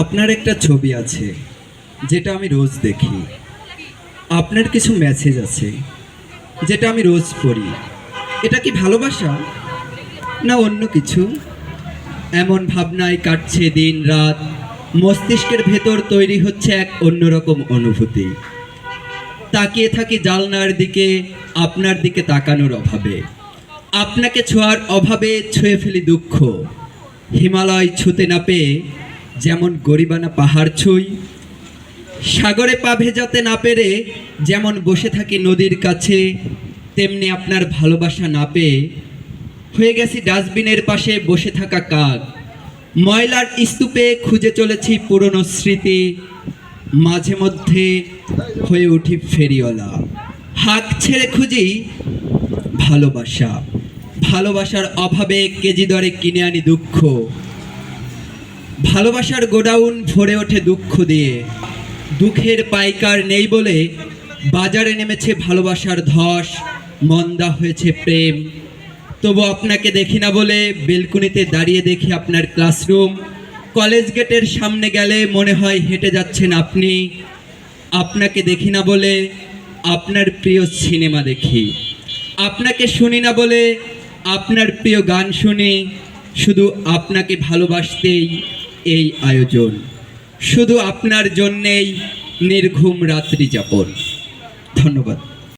আপনার একটা ছবি আছে যেটা আমি রোজ দেখি। আপনার কিছু মেসেজ আছে যেটা আমি রোজ পড়ি। এটা কি ভালোবাসা না অন্য কিছু? এমন ভাবনায় কাটছে দিন রাত, মস্তিষ্কের ভেতর তৈরি হচ্ছে এক অন্যরকম অনুভূতি। তাকিয়ে থাকি জানলার দিকে, আপনার দিকে তাকানোর অভাবে, আপনাকে ছোঁয়ার অভাবে ছুঁয়ে ফেলি দুঃখ। হিমালয় ছুঁতে না পেয়ে যেমন গরিবানা পাহাড় ছুঁই, সাগরে পা ভেজাতে না পেরে যেমন বসে থাকি নদীর কাছে, তেমনি আপনার ভালোবাসা না পেয়ে হয়ে গেছি ডাস্টবিনের পাশে বসে থাকা কাক। ময়লার স্তূপে খুঁজে চলেছি পুরনো স্মৃতি, মাঝে মধ্যে হয়ে উঠি ফেরিওয়ালা। হাত ছেড়ে খুঁজি ভালোবাসা, ভালোবাসার অভাবে কেজি দরে কিনে আনি দুঃখ। ভালোবাসার গোডাউন ভরে ওঠে দুঃখ দিয়ে, দুঃখের পাইকার নেই বলে বাজারে নেমেছে ভালোবাসার ধস। মন্দা হয়েছে প্রেম, তবু আপনাকে দেখি না বলে বেলকুনিতে দাঁড়িয়ে দেখি আপনার ক্লাসরুম। কলেজ গেটের সামনে গেলে মনে হয় হেঁটে যাচ্ছেন আপনি। আপনাকে দেখি না বলে আপনার প্রিয় সিনেমা দেখি, আপনাকে শুনি না বলে আপনার প্রিয় গান শুনি। শুধু আপনাকে ভালোবাসতেই এই আয়োজন, শুধু আপনার জন্যেই নির্ঘুম রাত্রি যাপন। ধন্যবাদ।